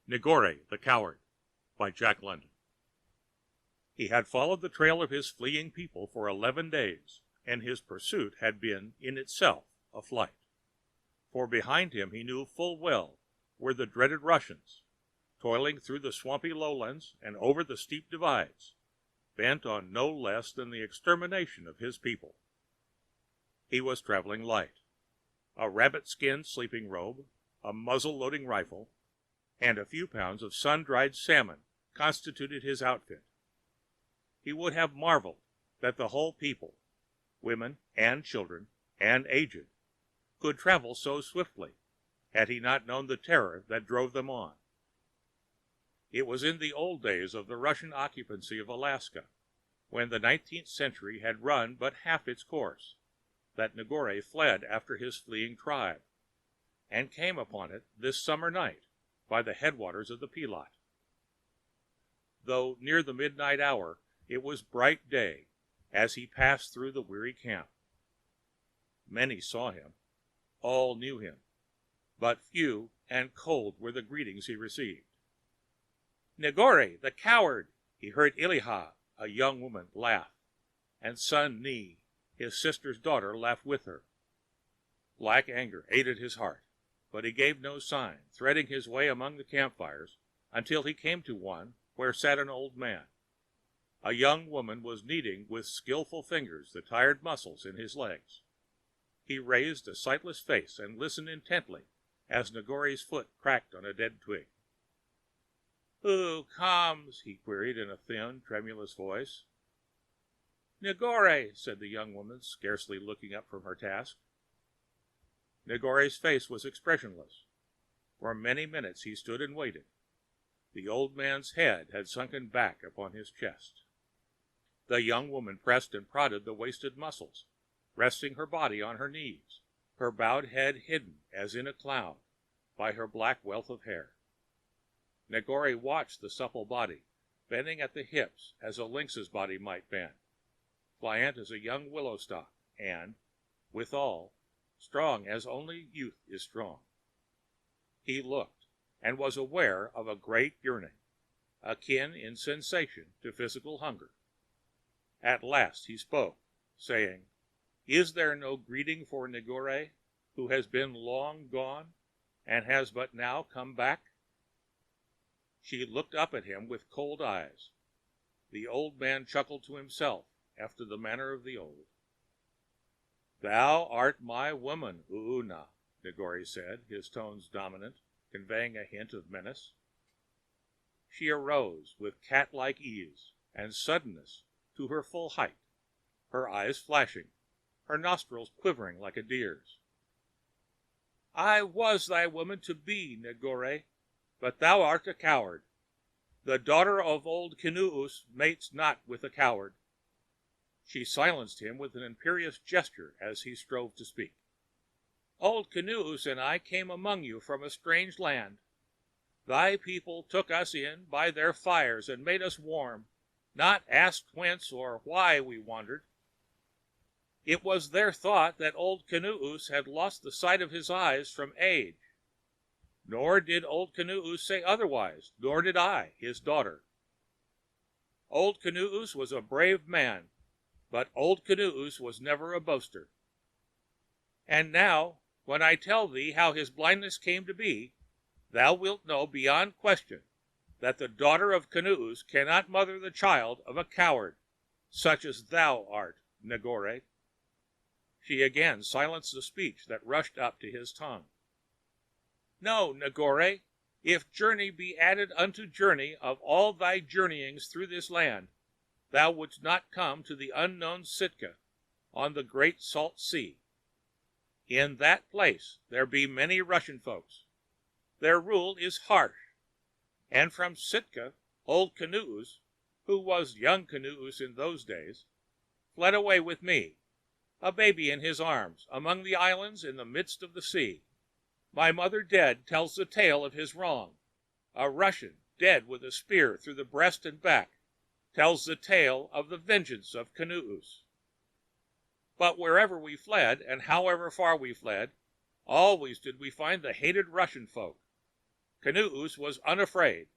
Negore, the Coward, by Jack London. He had followed the trail of his fleeing people for 11 days, and his pursuit had been in itself a flight. For behind him he knew full well were the dreaded Russians, toiling through the swampy lowlands and over the steep divides, bent on no less than the extermination of his people. He was traveling light. A rabbit-skin sleeping robe, a muzzle-loading rifle, and a few pounds of sun-dried salmon constituted his outfit. He would have marveled that the whole people, women and children and aged, could travel so swiftly, had he not known the terror that drove them on. It was in the old days of the Russian occupancy of Alaska, when the 19th century had run but half its course, that Negore fled after his fleeing tribe, and came upon it this summer night by the headwaters of the Pilat. Though near the midnight hour, it was bright day as he passed through the weary camp. Many saw him, all knew him, but few and cold were the greetings he received. "Negore, the Coward!" he heard Iliha, a young woman, laugh, and Sun Ni, his sister's daughter, laugh with her. Black anger ate at his heart, but he gave no sign, threading his way among the campfires until he came to one where sat an old man. A young woman was kneading with skillful fingers the tired muscles in his legs. He raised a sightless face and listened intently as Negore's foot cracked on a dead twig. "Who comes?" he queried in a thin, tremulous voice. "Negore," said the young woman, scarcely looking up from her task. Negore's face was expressionless. For many minutes he stood and waited. The old man's head had sunken back upon his chest. The young woman pressed and prodded the wasted muscles, resting her body on her knees, her bowed head hidden as in a cloud by her black wealth of hair. Negore watched the supple body, bending at the hips as a lynx's body might bend, pliant as a young willow stalk, and, withal, strong as only youth is strong. He looked, and was aware of a great yearning, akin in sensation to physical hunger. At last he spoke, saying, "Is there no greeting for Negore, who has been long gone, and has but now come back?" She looked up at him with cold eyes. The old man chuckled to himself after the manner of the old. "Thou art my woman, Oona," Negore said, his tones dominant, conveying a hint of menace. She arose with cat-like ease and suddenness to her full height, her eyes flashing, her nostrils quivering like a deer's. "I was thy woman to be, Negore, but thou art a coward. The daughter of old Kinoos mates not with a coward." She silenced him with an imperious gesture as he strove to speak. "Old Kinoos and I came among you from a strange land. Thy people took us in by their fires and made us warm, not asked whence or why we wandered. It was their thought that old Kinoos had lost the sight of his eyes from age. Nor did old Kinoos say otherwise, nor did I, his daughter. Old Kinoos was a brave man, but old Kinoos was never a boaster. And now, when I tell thee how his blindness came to be, thou wilt know beyond question that the daughter of Kinoos cannot mother the child of a coward, such as thou art, Negore." She again silenced the speech that rushed up to his tongue. "No, Negore, if journey be added unto journey of all thy journeyings through this land, thou wouldst not come to the unknown Sitka on the great salt sea. In that place there be many Russian folks. Their rule is harsh, and from Sitka old Kinoos, who was young Kinoos in those days, fled away with me, a baby in his arms, among the islands in the midst of the sea. My mother dead tells the tale of his wrong. A Russian, dead with a spear through the breast and back, tells the tale of the vengeance of Kinoos. But wherever we fled, and however far we fled, always did we find the hated Russian folk. Canoes was unafraid,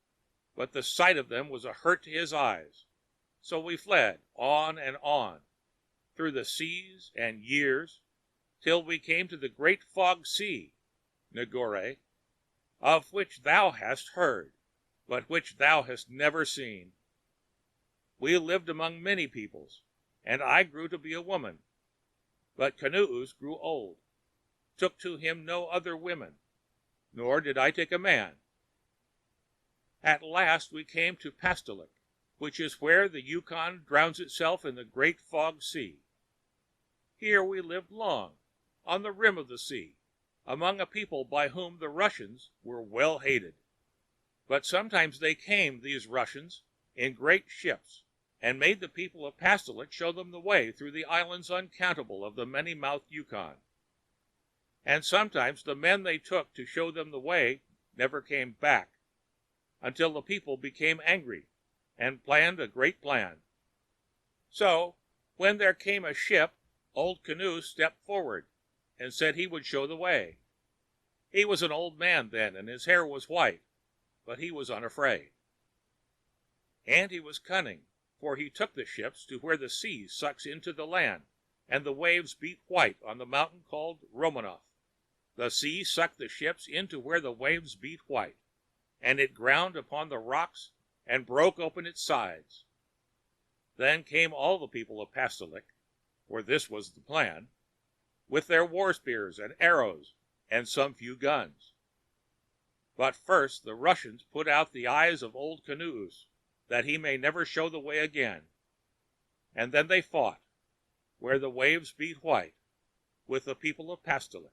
but the sight of them was a hurt to his eyes. So we fled on and on, through the seas and years, till we came to the great fog sea, Negore, of which thou hast heard, but which thou hast never seen. We lived among many peoples, and I grew to be a woman, but Canoes grew old, took to him no other women, nor did I take a man. At last we came to Pastolik, which is where the Yukon drowns itself in the great fog sea. Here we lived long, on the rim of the sea, among a people by whom the Russians were well hated. But sometimes they came, these Russians, in great ships, and made the people of Pastolik show them the way through the islands uncountable of the many-mouthed Yukon. And sometimes the men they took to show them the way never came back, until the people became angry and planned a great plan. So, when there came a ship, old Canoe stepped forward and said he would show the way. He was an old man then, and his hair was white, but he was unafraid. And he was cunning, for he took the ships to where the sea sucks into the land, and the waves beat white on the mountain called Romanoff. The sea sucked the ships into where the waves beat white, and it ground upon the rocks and broke open its sides. Then came all the people of Pastolik, for this was the plan, with their war spears and arrows and some few guns. But first the Russians put out the eyes of old Canoes, that he may never show the way again. And then they fought, where the waves beat white, with the people of Pastolik.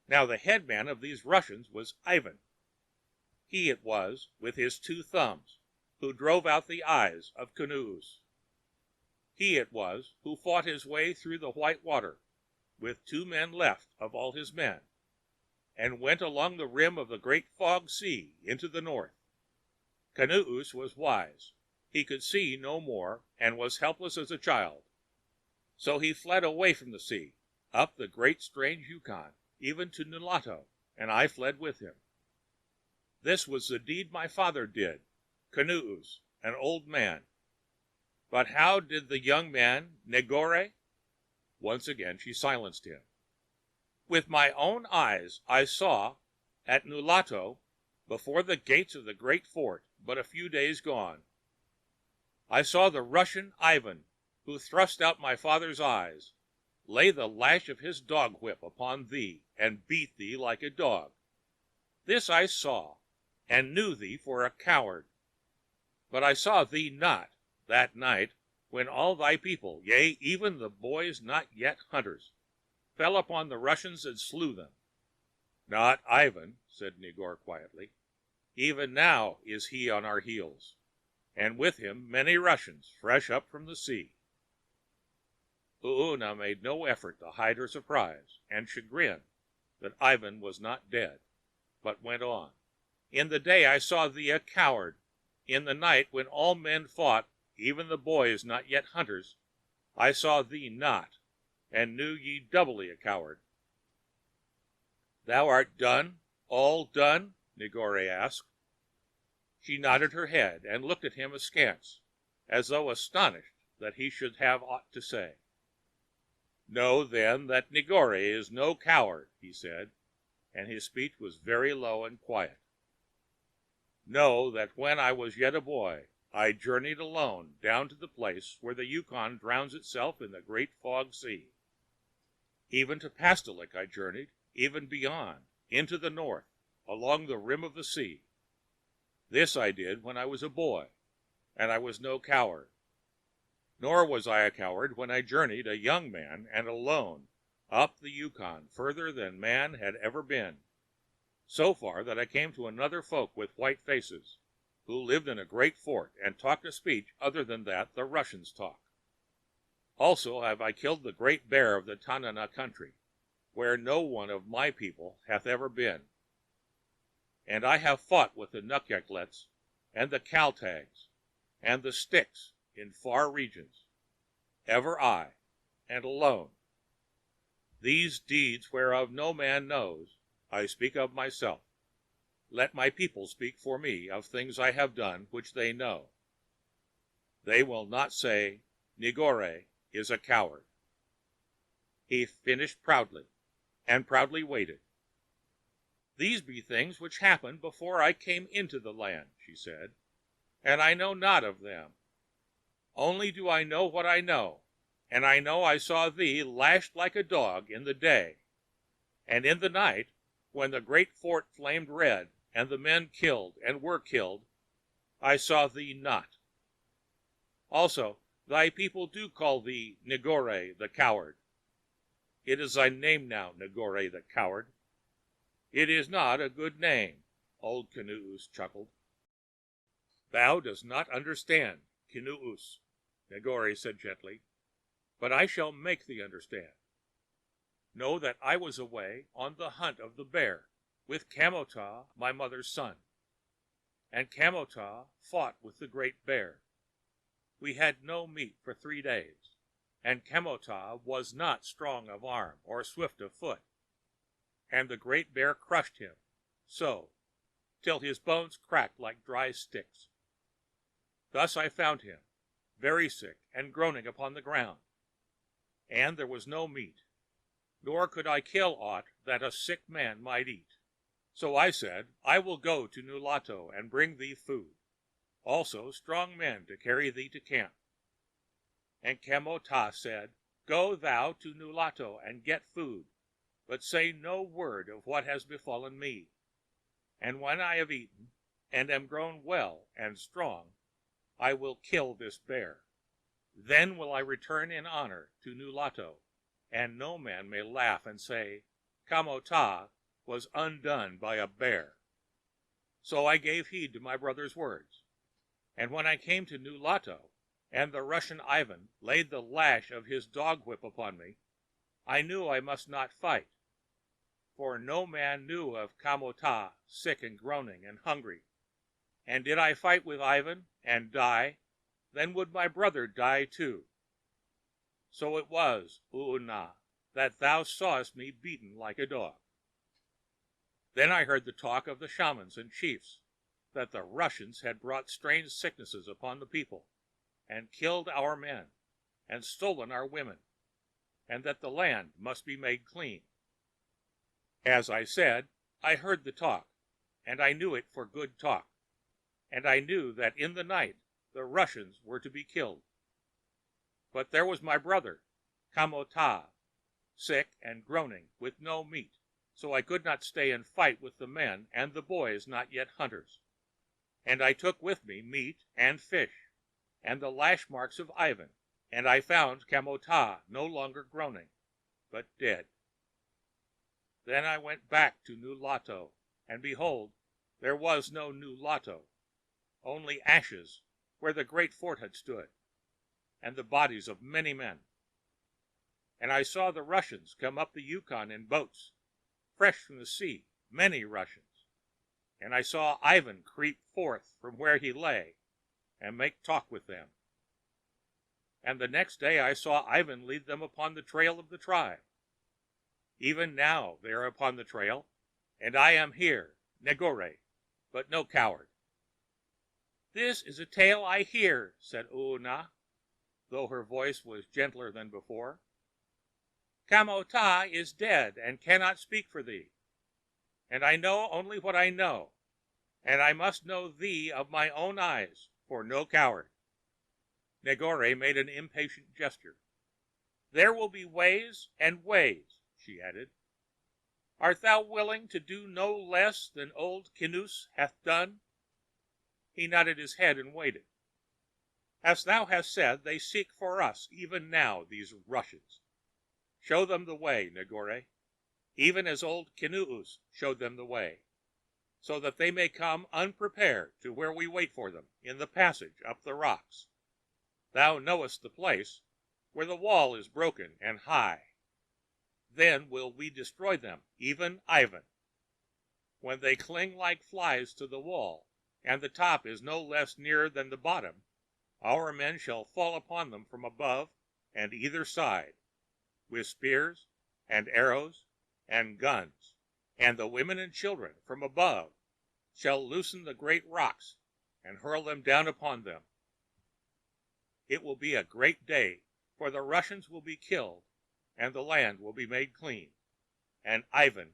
Now the headman of these Russians was Ivan. He it was, with his 2 thumbs, who drove out the eyes of Canoes. He it was who fought his way through the white water, with 2 men left of all his men, and went along the rim of the great fog sea into the north. Canoes was wise. He could see no more, and was helpless as a child. So he fled away from the sea, up the great strange Yukon, even to Nulato, and I fled with him. This was the deed my father did, Canoes, an old man. But how did the young man, Negore? Once again she silenced him. With my own eyes I saw, at Nulato, before the gates of the great fort, but a few days gone. I saw the Russian Ivan, who thrust out my father's eyes, lay the lash of his dog whip upon thee, and beat thee like a dog. This I saw, and knew thee for a coward. But I saw thee not, that night, when all thy people, yea, even the boys not yet hunters, fell upon the Russians and slew them. Not Ivan, said Negore quietly. Even now is he on our heels, and with him many Russians fresh up from the sea. Oona made no effort to hide her surprise and chagrin that Ivan was not dead, but went on. In the day I saw thee a coward. In the night when all men fought, even the boys not yet hunters, I saw thee not, and knew ye doubly a coward. Thou art done, all done? Negore asked. She nodded her head and looked at him askance, as though astonished that he should have aught to say. Know then that Negore is no coward, he said, and his speech was very low and quiet. Know that when I was yet a boy, I journeyed alone down to the place where the Yukon drowns itself in the great fog sea. Even to Pastolik I journeyed, even beyond, into the north, along the rim of the sea. This I did when I was a boy, and I was no coward. Nor was I a coward when I journeyed a young man and alone up the Yukon further than man had ever been, so far that I came to another folk with white faces, who lived in a great fort and talked a speech other than that the Russians talk. Also have I killed the great bear of the Tanana country, where no one of my people hath ever been. And I have fought with the Nukyuklets and the Kaltags and the Sticks in far regions, ever I, and alone. These deeds whereof no man knows, I speak of myself. Let my people speak for me of things I have done which they know. They will not say, Negore is a coward." He finished proudly, and proudly waited. "These be things which happened before I came into the land," she said, "and I know not of them. Only do I know what I know, and I know I saw thee lashed like a dog in the day, and in the night, when the great fort flamed red, and the men killed and were killed, I saw thee not. Also, thy people do call thee Negore the coward. It is thy name now, Negore the coward. It is not a good name." Old Canoes chuckled. "Thou dost not understand, Canoes," Negore said gently, "but I shall make thee understand. Know that I was away on the hunt of the bear with Kamotah, my mother's son. And Kamotah fought with the great bear. We had no meat for 3 days, and Kamotah was not strong of arm or swift of foot. And the great bear crushed him, so, till his bones cracked like dry sticks. Thus I found him, very sick and groaning upon the ground. And there was no meat, nor could I kill aught that a sick man might eat. So I said, I will go to Nulato and bring thee food, also strong men to carry thee to camp. And Kamotah said, Go thou to Nulato and get food, but say no word of what has befallen me. And when I have eaten, and am grown well and strong, I will kill this bear. Then will I return in honor to Nulato, and no man may laugh and say, Kamotah was undone by a bear. So I gave heed to my brother's words. And when I came to Nulato, and the Russian Ivan laid the lash of his dog whip upon me, I knew I must not fight. For no man knew of Kamotah sick and groaning and hungry. And did I fight with Ivan and die, then would my brother die too. So it was, Oona, that thou sawest me beaten like a dog. Then I heard the talk of the shamans and chiefs, that the Russians had brought strange sicknesses upon the people, and killed our men, and stolen our women, and that the land must be made clean. As I said, I heard the talk, and I knew it for good talk, and I knew that in the night the Russians were to be killed. But there was my brother, Kamotah, sick and groaning, with no meat, so I could not stay and fight with the men and the boys not yet hunters. And I took with me meat and fish, and the lash marks of Ivan, and I found Kamotah no longer groaning, but dead. Then I went back to Nulato, and behold, there was no Nulato, only ashes where the great fort had stood, and the bodies of many men. And I saw the Russians come up the Yukon in boats, fresh from the sea, many Russians. And I saw Ivan creep forth from where he lay, and make talk with them. And the next day I saw Ivan lead them upon the trail of the tribe. Even now they are upon the trail, and I am here, Negore, but no coward. This is a tale I hear, said Oona, though her voice was gentler than before. Kamotah is dead and cannot speak for thee, and I know only what I know, and I must know thee of my own eyes, for no coward. Negore made an impatient gesture. There will be ways and ways, she added. Art thou willing to do no less than old Canoes hath done? He nodded his head and waited. As thou hast said, they seek for us even now, these Russians. Show them the way, Negore, even as old Canoes showed them the way, so that they may come unprepared to where we wait for them in the passage up the rocks. Thou knowest the place where the wall is broken and high. Then will we destroy them, even Ivan. When they cling like flies to the wall, and the top is no less near than the bottom, our men shall fall upon them from above and either side, with spears and arrows and guns, and the women and children from above, shall loosen the great rocks and hurl them down upon them. It will be a great day, for the Russians will be killed and the land will be made clean. And Ivan,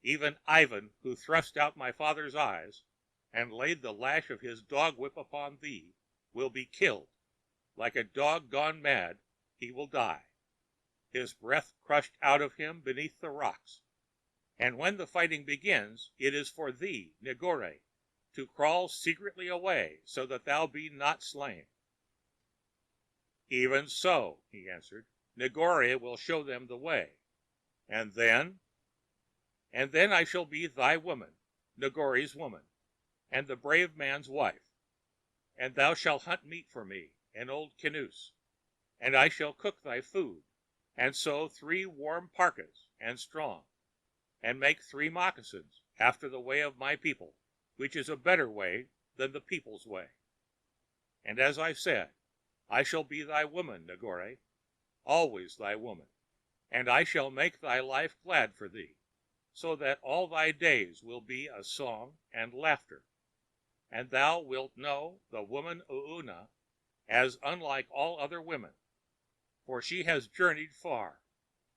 even Ivan, who thrust out my father's eyes and laid the lash of his dog whip upon thee, will be killed. Like a dog gone mad, he will die, his breath crushed out of him beneath the rocks. And when the fighting begins, it is for thee, Negore, to crawl secretly away so that thou be not slain." "Even so," he answered, "Negore will show them the way. And then?" "And then I shall be thy woman, Negore's woman, and the brave man's wife. And thou shalt hunt meat for me, an old canoes, and I shall cook thy food, and sew 3 warm parkas and strong, and make 3 moccasins after the way of my people, which is a better way than the people's way. And as I said, I shall be thy woman, Negore, always thy woman, and I shall make thy life glad for thee, so that all thy days will be a song and laughter, and thou wilt know the woman Oona as unlike all other women, for she has journeyed far,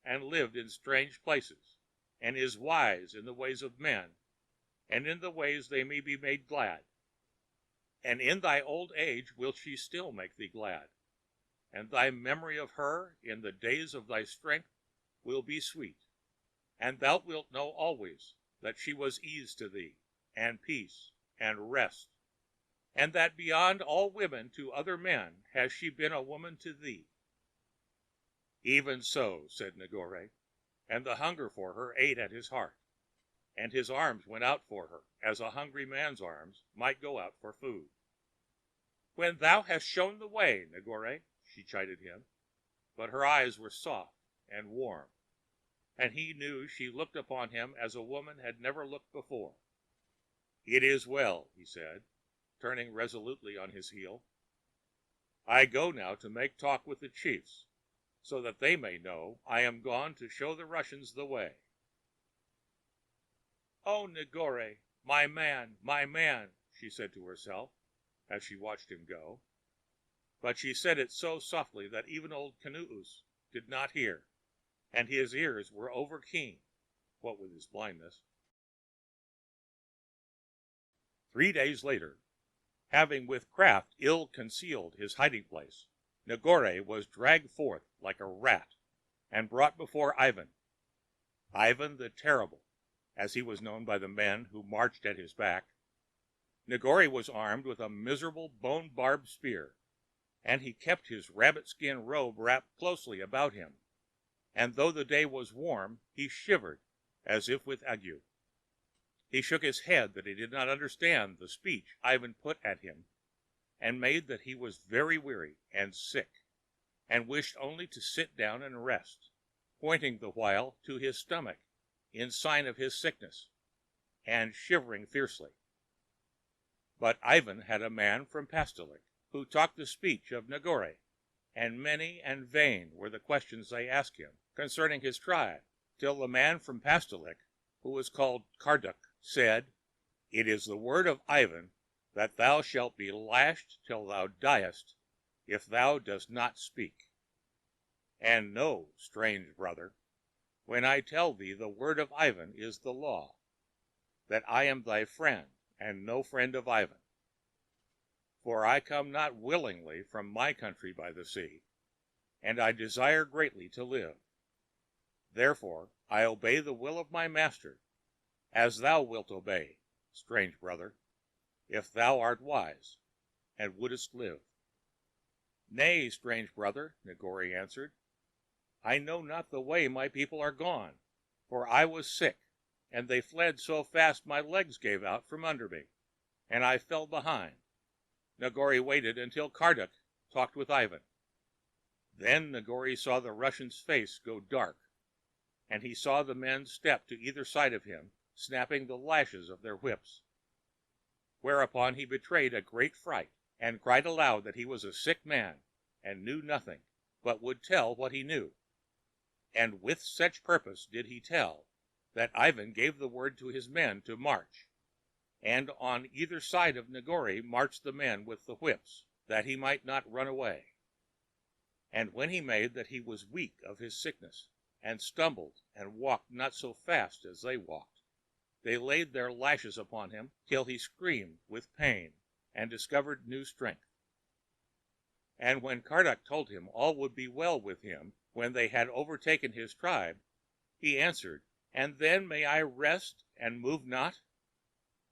and lived in strange places, and is wise in the ways of men, and in the ways they may be made glad. And in thy old age will she still make thee glad, and thy memory of her in the days of thy strength will be sweet, and thou wilt know always that she was ease to thee, and peace, and rest, and that beyond all women to other men has she been a woman to thee." "Even so," said Negore, and the hunger for her ate at his heart, and his arms went out for her as a hungry man's arms might go out for food. "When thou hast shown the way, Negore," she chided him, but her eyes were soft and warm, and he knew she looked upon him as a woman had never looked before. "It is well," he said, turning resolutely on his heel. "I go now to make talk with the chiefs, so that they may know I am gone to show the Russians the way." "Oh, Negore, my man," she said to herself as she watched him go. But she said it so softly that even old Canoes did not hear, and his ears were over keen, what with his blindness. 3 days later, having with craft ill concealed his hiding place, Negore was dragged forth like a rat and brought before Ivan. Ivan the Terrible, as he was known by the men who marched at his back. Negore was armed with a miserable bone-barbed spear, and he kept his rabbit-skin robe wrapped closely about him, and though the day was warm, he shivered as if with ague. He shook his head that he did not understand the speech Ivan put at him, and made that he was very weary and sick, and wished only to sit down and rest, pointing the while to his stomach in sign of his sickness, and shivering fiercely. But Ivan had a man from Pastolik who talked the speech of Negore, and many and vain were the questions they asked him concerning his tribe, till the man from Pastolik, who was called Karduk, said, "It is the word of Ivan that thou shalt be lashed till thou diest if thou dost not speak. And know, strange brother, when I tell thee the word of Ivan is the law, that I am thy friend and no friend of Ivan. For I come not willingly from my country by the sea, and I desire greatly to live. Therefore I obey the will of my master, as thou wilt obey, strange brother, if thou art wise and wouldest live." "Nay, strange brother," Negore answered, "I know not the way my people are gone, for I was sick, and they fled so fast my legs gave out from under me, and I fell behind." Negore waited until Karduk talked with Ivan. Then Negore saw the Russian's face go dark, and he saw the men step to either side of him, snapping the lashes of their whips. Whereupon he betrayed a great fright, and cried aloud that he was a sick man, and knew nothing, but would tell what he knew. And with such purpose did he tell, that Ivan gave the word to his men to march, and on either side of Negore marched the men with the whips, that he might not run away. And when he made that he was weak of his sickness, and stumbled and walked not so fast as they walked, they laid their lashes upon him till he screamed with pain and discovered new strength. And when Karduk told him all would be well with him when they had overtaken his tribe, he answered, "And then may I rest and move not?"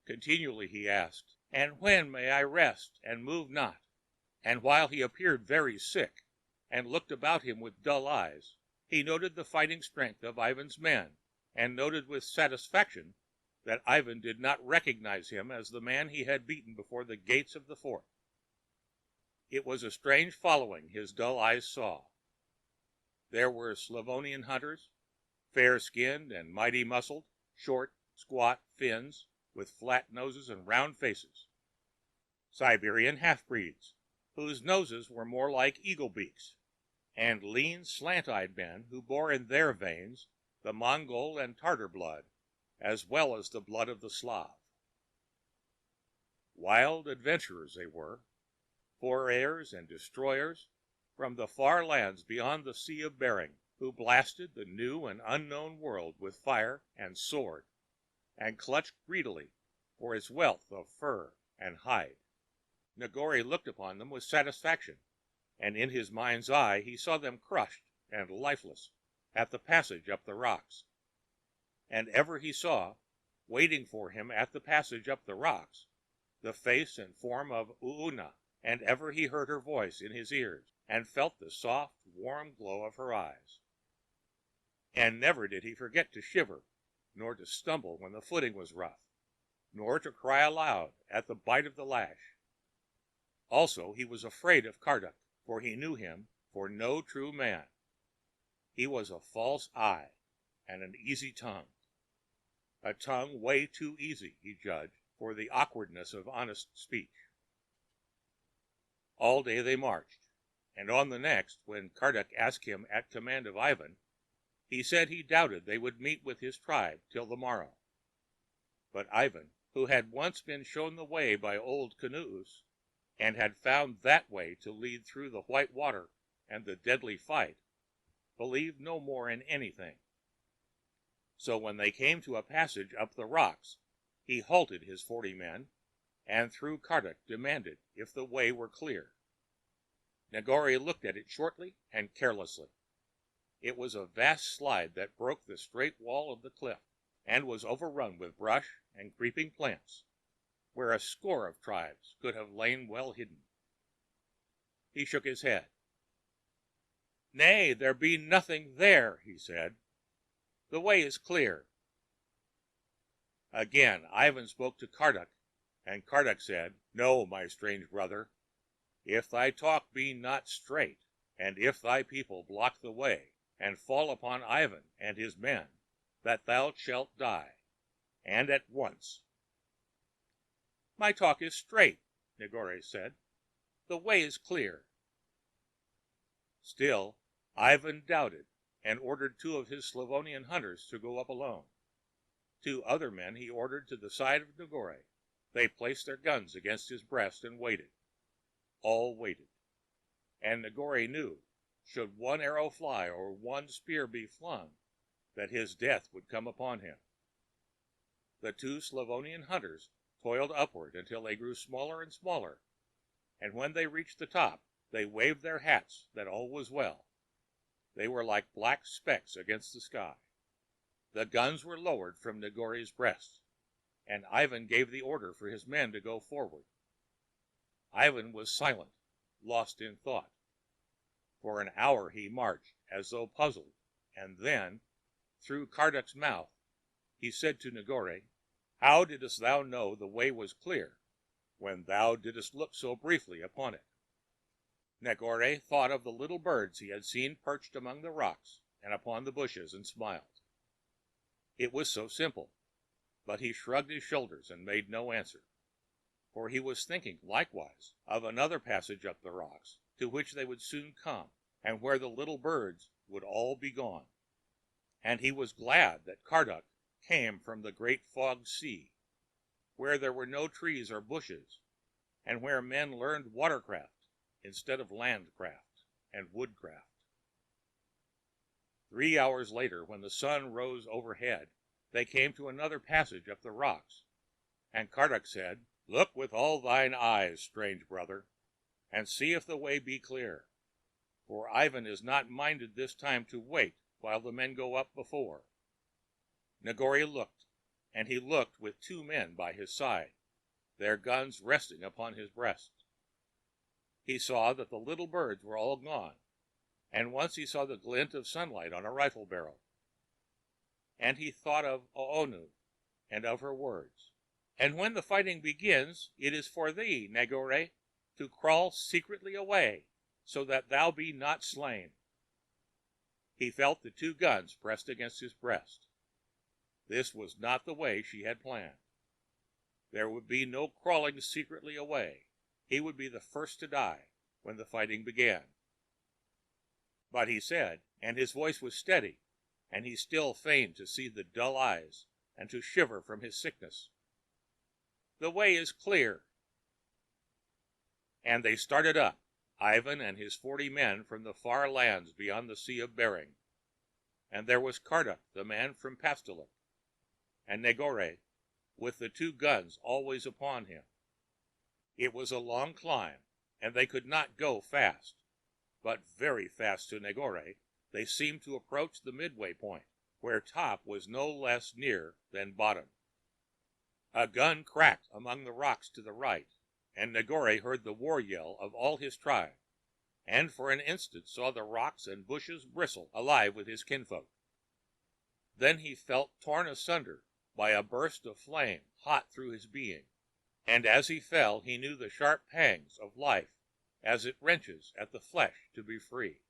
Continually he asked, "And when may I rest and move not?" And while he appeared very sick, and looked about him with dull eyes, he noted the fighting strength of Ivan's men, and noted with satisfaction that Ivan did not recognize him as the man he had beaten before the gates of the fort. It was a strange following his dull eyes saw. There were Slavonian hunters, fair-skinned and mighty muscled, short, squat Finns with flat noses and round faces; Siberian half-breeds, whose noses were more like eagle beaks; and lean, slant-eyed men who bore in their veins the Mongol and Tartar blood, as well as the blood of the Slav. Wild adventurers they were, forayers and destroyers from the far lands beyond the Sea of Bering, who blasted the new and unknown world with fire and sword, and clutched greedily for its wealth of fur and hide. Negore looked upon them with satisfaction, and in his mind's eye he saw them crushed and lifeless at the passage up the rocks. And ever he saw, waiting for him at the passage up the rocks, the face and form of Oona, and ever he heard her voice in his ears, and felt the soft, warm glow of her eyes. And never did he forget to shiver, nor to stumble when the footing was rough, nor to cry aloud at the bite of the lash. Also he was afraid of Karduk, for he knew him for no true man. He was a false eye and an easy tongue. A tongue way too easy, he judged, for the awkwardness of honest speech. All day they marched, and on the next, when Karduk asked him at command of Ivan, he said he doubted they would meet with his tribe till the morrow. But Ivan, who had once been shown the way by old canoes, and had found that way to lead through the white water and the deadly fight, believed no more in anything. So when they came to a passage up the rocks, he halted his 40 men, and through Karduk demanded if the way were clear. Negore looked at it shortly and carelessly. It was a vast slide that broke the straight wall of the cliff, and was overrun with brush and creeping plants, where a score of tribes could have lain well hidden. He shook his head. "Nay, there be nothing there," he said. "The way is clear." Again Ivan spoke to Karduk, and Karduk said, "No, my strange brother, if thy talk be not straight, and if thy people block the way, and fall upon Ivan and his men, that thou shalt die, and at once." "My talk is straight," Negore said. "The way is clear." Still Ivan doubted, and ordered 2 of his Slavonian hunters to go up alone. 2 other men he ordered to the side of Negore. They placed their guns against his breast and waited. All waited. And Negore knew, should 1 arrow fly or 1 spear be flung, that his death would come upon him. The 2 Slavonian hunters toiled upward until they grew smaller and smaller, and when they reached the top, they waved their hats that all was well. They were like black specks against the sky. The guns were lowered from Negore's breast, and Ivan gave the order for his men to go forward. Ivan was silent, lost in thought. For an hour he marched, as though puzzled, and then, through Karduk's mouth, he said to Negore, "How didst thou know the way was clear, when thou didst look so briefly upon it?" Negore thought of the little birds he had seen perched among the rocks and upon the bushes, and smiled. It was so simple, but he shrugged his shoulders and made no answer, for he was thinking likewise of another passage up the rocks, to which they would soon come, and where the little birds would all be gone. And he was glad that Karduk came from the great fog sea. where there were no trees or bushes, and where men learned watercraft instead of landcraft and woodcraft. 3 hours later, when the sun rose overhead, they came to another passage up the rocks, and Karduk said, "Look with all thine eyes, strange brother, and see if the way be clear, for Ivan is not minded this time to wait while the men go up before." Negore looked, and he looked with 2 men by his side, their guns resting upon his breast. He saw that the little birds were all gone, and once he saw the glint of sunlight on a rifle barrel. And he thought of Oonu and of her words. "And when the fighting begins, it is for thee, Negore, to crawl secretly away, so that thou be not slain." He felt the 2 guns pressed against his breast. This was not the way she had planned. There would be no crawling secretly away. He would be the first to die when the fighting began. But he said, and his voice was steady, and he still feigned to see the dull eyes and to shiver from his sickness, "The way is clear." And they started up, Ivan and his 40 men from the far lands beyond the Sea of Bering. And there was Karduk, the man from Pastolik, and Negore, with the 2 guns always upon him. It was a long climb, and they could not go fast, but very fast to Negore they seemed to approach the midway point, where top was no less near than bottom. A gun cracked among the rocks to the right, and Negore heard the war yell of all his tribe, and for an instant saw the rocks and bushes bristle alive with his kinfolk. Then he felt torn asunder by a burst of flame hot through his being, and as he fell he knew the sharp pangs of life as it wrenches at the flesh to be free.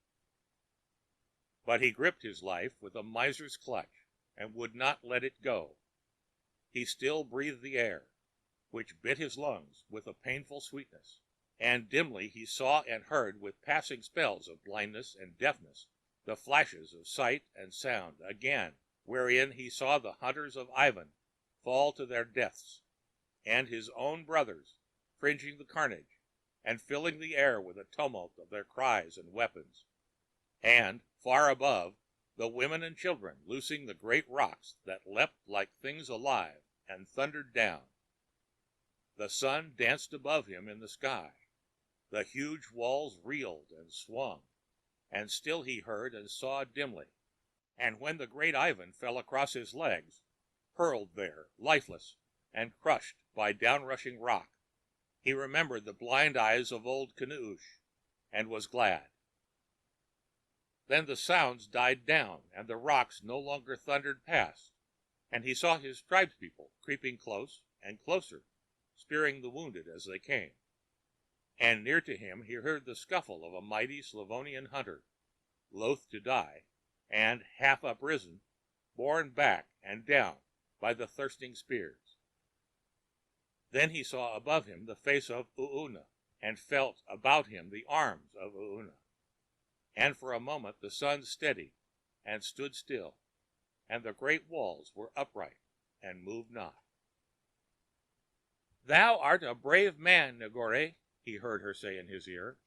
But he gripped his life with a miser's clutch and would not let it go. He still breathed the air, which bit his lungs with a painful sweetness, and dimly he saw and heard with passing spells of blindness and deafness the flashes of sight and sound again, wherein he saw the hunters of Ivan fall to their deaths, and his own brothers fringing the carnage and filling the air with a tumult of their cries and weapons, and, far above, the women and children loosing the great rocks that leapt like things alive and thundered down. The sun danced above him in the sky, the huge walls reeled and swung, and still he heard and saw dimly. And when the great Ivan fell across his legs, hurled there, lifeless, and crushed by downrushing rock, he remembered the blind eyes of old Canoes, and was glad. Then the sounds died down, and the rocks no longer thundered past, and he saw his tribespeople creeping close and closer, spearing the wounded as they came. And near to him he heard the scuffle of a mighty Slavonian hunter, loath to die, and half uprisen, borne back and down by the thirsting spears. Then he saw above him the face of Oona, and felt about him the arms of Oona. And for a moment the sun steadied and stood still, and the great walls were upright and moved not. "Thou art a brave man, Negore," he heard her say in his ear.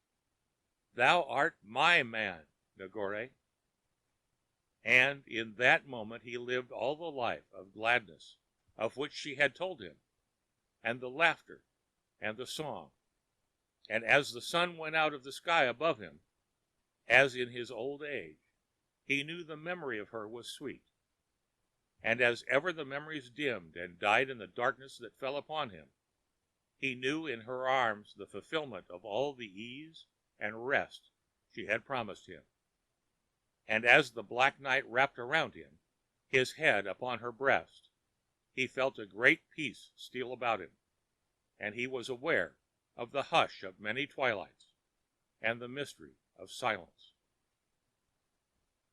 "Thou art my man, Negore." And in that moment he lived all the life of gladness of which she had told him, and the laughter and the song. And as the sun went out of the sky above him, as in his old age, he knew the memory of her was sweet. And as ever the memories dimmed and died in the darkness that fell upon him, he knew in her arms the fulfillment of all the ease and rest she had promised him. And as the black night wrapped around him, his head upon her breast, he felt a great peace steal about him, and he was aware of the hush of many twilights and the mystery of silence.